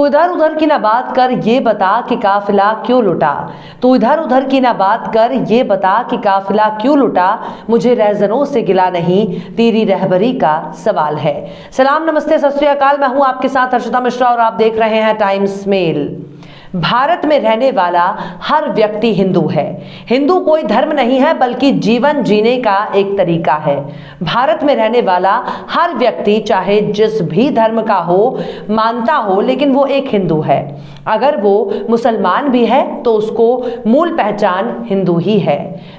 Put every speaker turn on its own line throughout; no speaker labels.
तू इधर उधर की ना बात कर, ये बता कि काफिला क्यों लुटा। तू इधर उधर की ना बात कर, ये बता कि काफिला क्यों लुटा। मुझे रहजनों से गिला नहीं, तेरी रहबरी का सवाल है। सलाम, नमस्ते, सत श्री अकाल। मैं हूं आपके साथ हर्षिता मिश्रा और आप देख रहे हैं टाइम्स मेल। भारत में रहने वाला हर व्यक्ति हिंदू है। हिंदू कोई धर्म नहीं है बल्कि जीवन जीने का एक तरीका है। भारत में रहने वाला हर व्यक्ति चाहे जिस भी धर्म का हो, मानता हो, लेकिन वो एक हिंदू है। अगर वो मुसलमान भी है तो उसको मूल पहचान हिंदू ही है।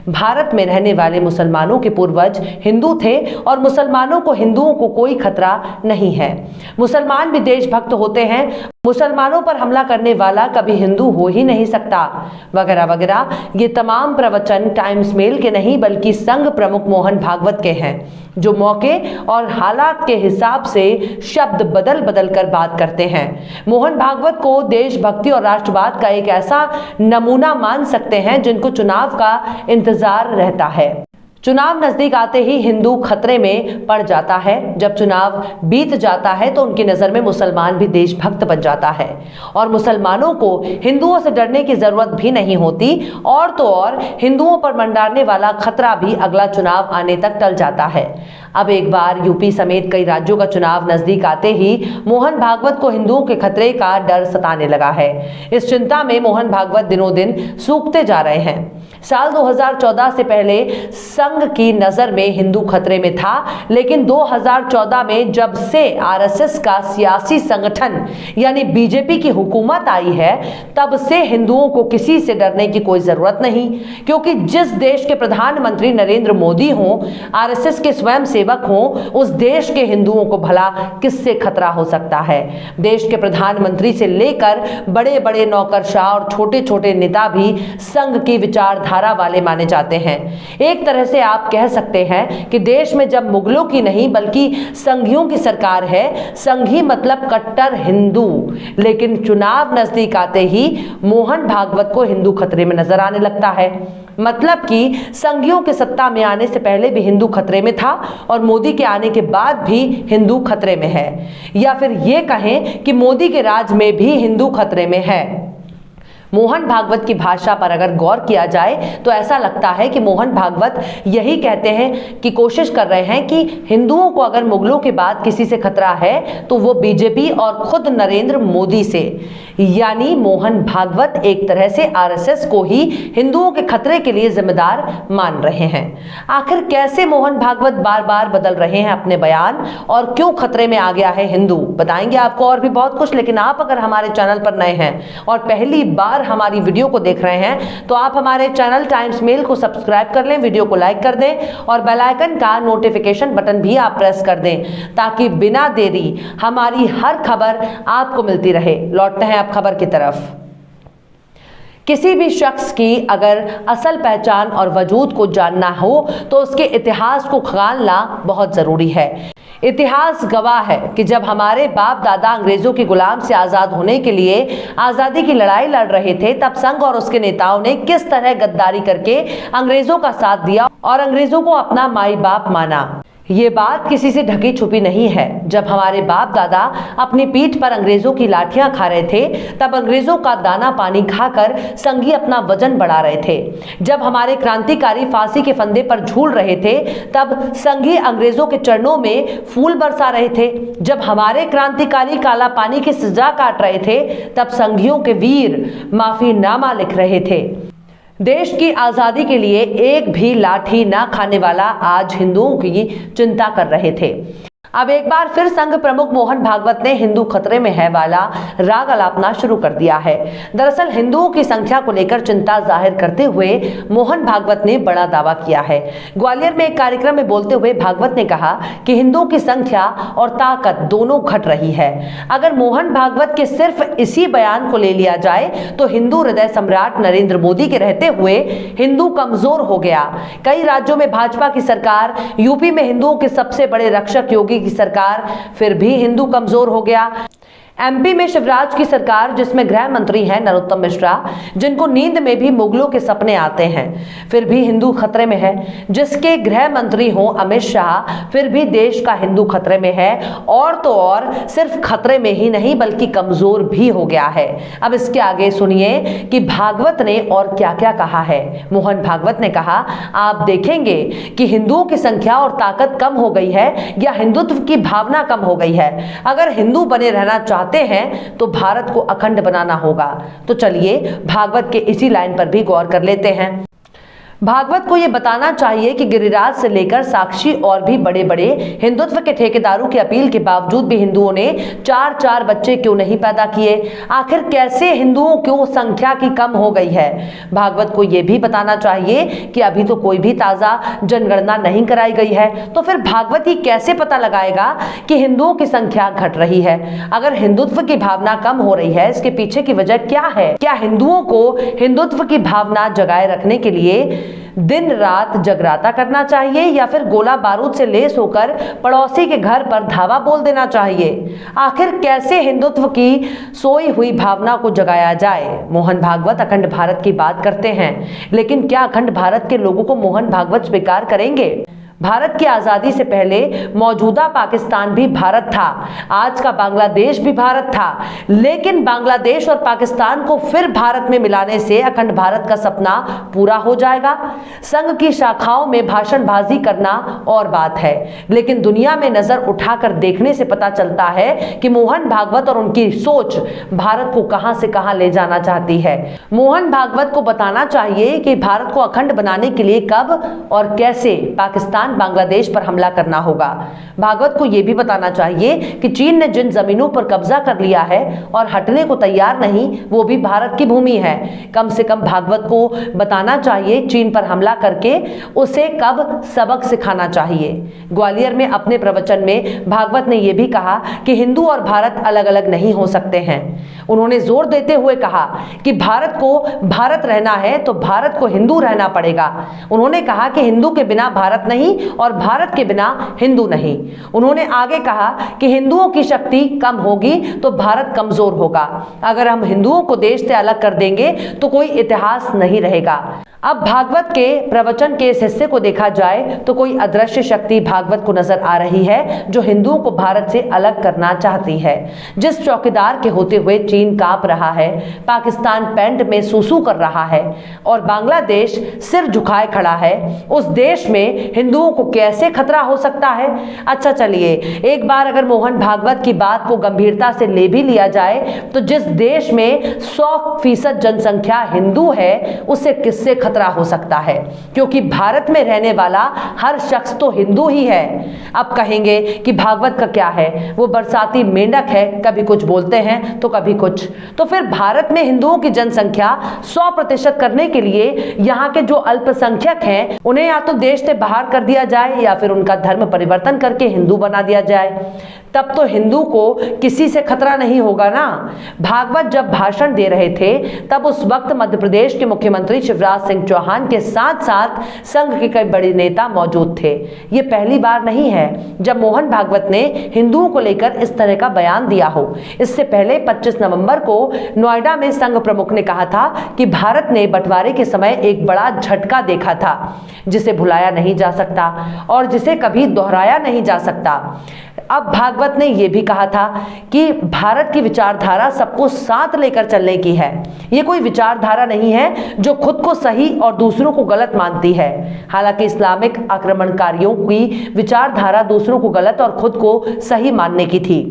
भारत में रहने वाले मुसलमानों के पूर्वज हिंदू थे और मुसलमानों को, हिंदुओं को कोई खतरा नहीं है। मुसलमान भी देशभक्त होते हैं। मुसलमानों पर हमला करने वाला कभी हिंदू हो ही नहीं सकता, वगैरह वगैरह। ये तमाम प्रवचन टाइम्स मेल के नहीं बल्कि संघ प्रमुख मोहन भागवत के हैं, जो मौके और हालात के हिसाब से शब्द बदल बदल कर बात करते हैं। मोहन भागवत को देशभक्ति और राष्ट्रवाद का एक ऐसा नमूना मान सकते हैं जिनको चुनाव का इंतजार रहता है। चुनाव नजदीक आते ही हिंदू खतरे में पड़ जाता है। जब चुनाव बीत जाता है तो उनकी नजर में मुसलमान भी देशभक्त बन जाता है और मुसलमानों को हिंदुओं से डरने की जरूरत भी नहीं होती। और तो और हिंदुओं पर मंडाने वाला खतरा भी अगला चुनाव आने तक टल जाता है। अब एक बार यूपी समेत कई राज्यों का चुनाव नजदीक आते ही मोहन भागवत को हिंदुओं के खतरे का डर सताने लगा है। इस चिंता में मोहन भागवत दिनों दिन सूखते जा रहे हैं। साल 2014 से पहले संघ की नजर में हिंदू खतरे में था, लेकिन 2014 में जब से आरएसएस का सियासी संगठन यानी बीजेपी की हुकूमत आई है, तब से हिंदुओं को किसी से डरने की कोई जरूरत नहीं, क्योंकि जिस देश के प्रधानमंत्री नरेंद्र मोदी हों, आरएसएस के स्वयं सेवक हों, उस देश के हिंदुओं को भला किससे खतरा हो सकता है। देश के प्रधानमंत्री से लेकर बड़े बड़े नौकरशाह और छोटे छोटे नेता भी संघ की विचारधारा वाले माने जाते हैं। एक तरह से आप कह सकते हैं कि देश में जब मुगलों की नहीं बल्कि संघियों की सरकार है, संघी मतलब कट्टर हिंदू। लेकिन चुनाव नजदीक आते ही मोहन भागवत को हिंदू खतरे में नजर आने लगता है। मतलब कि संघियों के सत्ता में आने से पहले भी हिंदू खतरे में था और मोदी के आने के बाद भी हिंदू खतरे में है, या फिर ये कहें कि मोदी के राज में भी हिंदू खतरे में है। मोहन भागवत की भाषा पर अगर गौर किया जाए तो ऐसा लगता है कि मोहन भागवत यही कहते हैं कि कोशिश कर रहे हैं कि हिंदुओं को अगर मुगलों के बाद किसी से खतरा है तो वो बीजेपी और खुद नरेंद्र मोदी से। यानी मोहन भागवत एक तरह से आरएसएस को ही हिंदुओं के खतरे के लिए जिम्मेदार मान रहे हैं। आखिर कैसे मोहन भागवत बार बार बदल रहे हैं अपने बयान और क्यों खतरे में आ गया है हिंदू, बताएंगे आपको और भी बहुत कुछ। लेकिन आप अगर हमारे चैनल पर नए हैं और पहली बार हमारी वीडियो को देख रहे हैं तो आप हमारे चैनल टाइम्स मेल को सब्सक्राइब कर लें, वीडियो को लाइक कर दें और बेल आइकन का नोटिफिकेशन बटन भी आप प्रेस कर दें, ताकि बिना देरी हमारी हर खबर आपको मिलती रहे। लौटते हैं अब खबर की तरफ। किसी भी शख्स की अगर असल पहचान और वजूद को जानना हो तो उसके इतिहास को खंगालना बहुत जरूरी है। इतिहास गवाह है कि जब हमारे बाप दादा अंग्रेजों के गुलाम से आजाद होने के लिए आजादी की लड़ाई लड़ रहे थे, तब संघ और उसके नेताओं ने किस तरह गद्दारी करके अंग्रेजों का साथ दिया और अंग्रेजों को अपना माई बाप माना। ये बात किसी से ढकी छुपी नहीं है। जब हमारे बाप दादा अपनी पीठ पर अंग्रेजों की लाठियां खा रहे थे, तब अंग्रेजों का दाना पानी खाकर संघी अपना वजन बढ़ा रहे थे। जब हमारे क्रांतिकारी फांसी के फंदे पर झूल रहे थे, तब संघी अंग्रेजों के चरणों में फूल बरसा रहे थे। जब हमारे क्रांतिकारी काला पानी की सजा काट रहे थे, तब संघियों के वीर माफीनामा लिख रहे थे। देश की आजादी के लिए एक भी लाठी ना खाने वाला आज हिंदुओं की चिंता कर रहे थे। अब एक बार फिर संघ प्रमुख मोहन भागवत ने हिंदू खतरे में है वाला राग अलापना शुरू कर दिया है। दरअसल हिंदुओं की संख्या को लेकर चिंता जाहिर करते हुए मोहन भागवत ने बड़ा दावा किया है। ग्वालियर में एक कार्यक्रम में बोलते हुए भागवत ने कहा कि हिंदुओं की संख्या और ताकत दोनों घट रही है। अगर मोहन भागवत के सिर्फ इसी बयान को ले लिया जाए तो हिंदू हृदय सम्राट नरेंद्र मोदी के रहते हुए हिंदू कमजोर हो गया। कई राज्यों में भाजपा की सरकार, यूपी में हिंदुओं के सबसे बड़े रक्षक योगी की सरकार, फिर भी हिंदू कमजोर हो गया। एमपी में शिवराज की सरकार, जिसमें गृह मंत्री हैं नरोत्तम मिश्रा, जिनको नींद में भी मुगलों के सपने आते हैं, फिर भी हिंदू खतरे में है। जिसके गृह मंत्री हो अमित शाह, फिर भी देश का हिंदू खतरे में है। और तो और सिर्फ खतरे में ही नहीं बल्कि कमजोर भी हो गया है। अब इसके आगे सुनिए कि भागवत ने और क्या क्या कहा है। मोहन भागवत ने कहा, आप देखेंगे कि हिंदुओं की संख्या और ताकत कम हो गई है या हिंदुत्व की भावना कम हो गई है। अगर हिंदू बने रहना चाहते हैं तो भारत को अखंड बनाना होगा। तो चलिए भागवत के इसी लाइन पर भी गौर कर लेते हैं। भागवत को यह बताना चाहिए कि गिरिराज से लेकर साक्षी और भी बड़े बड़े हिंदुत्व के ठेकेदारों की अपील के बावजूद भी हिंदुओं ने 4-4 बच्चे क्यों नहीं पैदा किए। आखिर कैसे हिंदुओं की संख्या की कम हो गई है। भागवत को यह भी बताना चाहिए कि अभी तो कोई भी ताजा जनगणना नहीं कराई गई है, तो फिर भागवत ही कैसे पता लगाएगा कि हिंदुओं की संख्या घट रही है। अगर हिंदुत्व की भावना कम हो रही है, इसके पीछे की वजह क्या है। क्या हिंदुओं को हिंदुत्व की भावना जगाए रखने के लिए दिन रात जगराता करना चाहिए या फिर गोला बारूद से लेस होकर पड़ोसी के घर पर धावा बोल देना चाहिए। आखिर कैसे हिंदुत्व की सोई हुई भावना को जगाया जाए। मोहन भागवत अखंड भारत की बात करते हैं, लेकिन क्या अखंड भारत के लोगों को मोहन भागवत स्वीकार करेंगे। भारत की आजादी से पहले मौजूदा पाकिस्तान भी भारत था, आज का बांग्लादेश भी भारत था, लेकिन बांग्लादेश और पाकिस्तान को फिर भारत में मिलाने से अखंड भारत का सपना पूरा हो जाएगा। संघ की शाखाओं में भाषणबाजी करना और बात है, लेकिन दुनिया में नजर उठाकर देखने से पता चलता है कि मोहन भागवत और उनकी सोच भारत को कहां से कहां ले जाना चाहती है। मोहन भागवत को बताना चाहिए कि भारत को अखंड बनाने के लिए कब और कैसे पाकिस्तान बांग्लादेश पर हमला करना होगा। भागवत को यह भी बताना चाहिए कि चीन ने जिन जमीनों पर कब्जा कर लिया है और हटने को तैयार नहीं, वो भी भारत की भूमि है। कम से कम भागवत को बताना चाहिए चीन पर हमला करके उसे कब सबक सिखाना चाहिए। ग्वालियर में अपने प्रवचन में भागवत ने यह भी कहा कि हिंदू और भारत अलग अलग नहीं हो सकते हैं। उन्होंने जोर देते हुए कहा कि भारत को भारत रहना है तो भारत को हिंदू रहना पड़ेगा। उन्होंने कहा कि हिंदू के बिना भारत नहीं और भारत के बिना हिंदू नहीं। उन्होंने आगे कहा कि हिंदुओं की शक्ति कम होगी तो भारत कमजोर होगा। अगर हम हिंदुओं को देश से अलग कर देंगे तो कोई इतिहास नहीं रहेगा। अब भागवत के प्रवचन के इस हिस्से को देखा जाए तो कोई अदृश्य शक्ति भागवत को नजर आ रही है जो हिंदुओं को भारत से अलग करना चाहती है। जिस चौकीदार के होते हुए चीन कांप रहा है, पाकिस्तान पैंट में सूसू कर रहा है और बांग्लादेश सिर झुकाए खड़ा है, उस देश में हिंदुओं को कैसे खतरा हो सकता है। अच्छा चलिए, एक बार अगर मोहन भागवत की बात को गंभीरता से ले भी लिया जाए तो जिस देश में 100% जनसंख्या हिंदू है उससे किससे खतरा हो सकता है, क्योंकि भारत में रहने वाला हर शख्स तो हिंदू ही है। अब कहेंगे कि भागवत का क्या है, वो बरसाती मेंढक है, कभी कुछ बोलते हैं तो कभी कुछ। तो फिर भारत में हिंदुओं की जनसंख्या 100% करने के लिए यहाँ के जो अल्पसंख्यक हैं उन्हें या तो देश से बाहर कर दिया जाए या फिर उनका धर्म परिवर्तन करके हिंदू बना दिया जाए, तब तो हिंदू को किसी से खतरा नहीं होगा ना। भागवत जब भाषण दे रहे थे तब उस वक्त मध्य प्रदेश के मुख्यमंत्री शिवराज सिंह चौहान के साथ साथ संघ के कई बड़े नेता मौजूद थे। ये पहली बार नहीं है जब मोहन भागवत ने हिंदुओं को लेकर इस तरह का बयान दिया हो। इससे पहले 25 नवंबर को नोएडा में संघ प्रमुख ने कहा था कि भारत ने बंटवारे के समय एक बड़ा झटका देखा था जिसे भुलाया नहीं जा सकता और जिसे कभी दोहराया नहीं जा सकता। अब भागवत ने यह भी कहा था कि भारत की विचारधारा सबको साथ लेकर चलने की है। यह कोई विचारधारा नहीं है जो खुद को सही और दूसरों को गलत मानती है। हालांकि इस्लामिक आक्रमणकारियों की विचारधारा दूसरों को गलत और खुद को सही मानने की थी।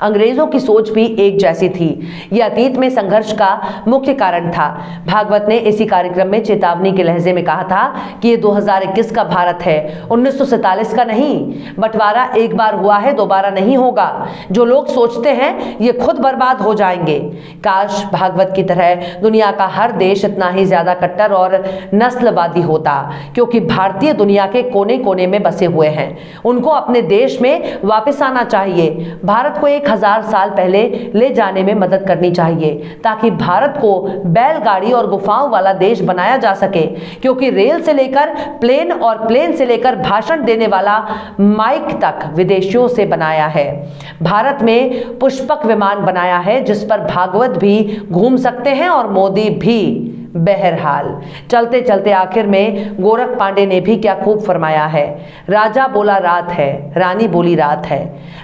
अंग्रेजों की सोच भी एक जैसी थी। यह अतीत में संघर्ष का मुख्य कारण था। भागवत ने इसी कार्यक्रम में चेतावनी के लहजे में कहा था कि ये 2021 का भारत है, 1947 का नहीं। बंटवारा एक बार हुआ है, दोबारा नहीं होगा। जो लोग सोचते हैं ये खुद बर्बाद हो जाएंगे। काश भागवत की तरह दुनिया का हर देश इतना ही ज्यादा कट्टर और नस्लवादी होता, क्योंकि भारतीय दुनिया के कोने कोने में बसे हुए हैं। उनको अपने देश में वापस आना चाहिए। भारत को एक 1000 साल पहले ले जाने में मदद करनी चाहिए, ताकि भारत को बैलगाड़ी और गुफाओं वाला देश बनाया जा सके, क्योंकि रेल से लेकर प्लेन और प्लेन से लेकर भाषण देने वाला माइक तक विदेशियों से बनाया है। भारत में पुष्पक विमान बनाया है जिस पर भागवत भी घूम सकते हैं और मोदी भी। बहरहाल चलते चलते आखिर में गोरख पांडे ने भी क्या खूब फरमाया है, राजा बोला रात है, रानी बोली रात है।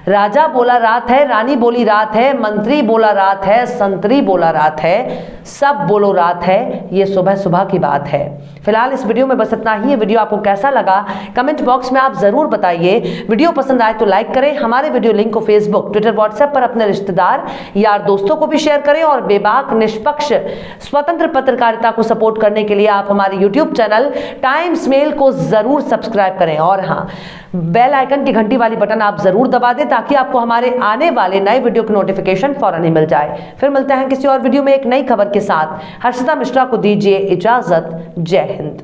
राजा बोला रात है, रानी बोली रात है, मंत्री बोला रात है, संतरी बोला रात है, सब बोलो रात है। ये सुबह सुबह की बात है। फिलहाल इस वीडियो में बस इतना ही। ये वीडियो आपको कैसा लगा कमेंट बॉक्स में आप जरूर बताइए। वीडियो पसंद आए तो लाइक करें। हमारे वीडियो लिंक को फेसबुक, ट्विटर, व्हाट्सएप पर अपने रिश्तेदार, यार, दोस्तों को भी शेयर करें। और बेबाक, निष्पक्ष, स्वतंत्र पत्रकारिता को सपोर्ट करने के लिए आप हमारे यूट्यूब चैनल टाइम्स मेल को जरूर सब्सक्राइब करें। और हाँ, बेल आइकन की घंटी वाली बटन आप जरूर दबा दें, ताकि आपको हमारे आने वाले नए वीडियो की नोटिफिकेशन फौरन ही मिल जाए। फिर मिलते हैं किसी और वीडियो में एक नई खबर के साथ। हर्षिता मिश्रा को दीजिए इजाजत। जय हिंद।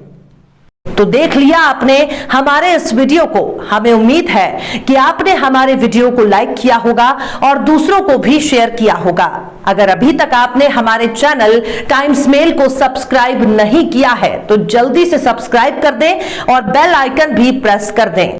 तो देख लिया आपने हमारे इस वीडियो को। हमें उम्मीद है कि आपने हमारे वीडियो को लाइक किया होगा और दूसरों को भी शेयर किया होगा। अगर अभी तक आपने हमारे चैनल टाइम्स मेल को सब्सक्राइब नहीं किया है तो जल्दी से सब्सक्राइब कर दें और बेल आइकन भी प्रेस कर दें।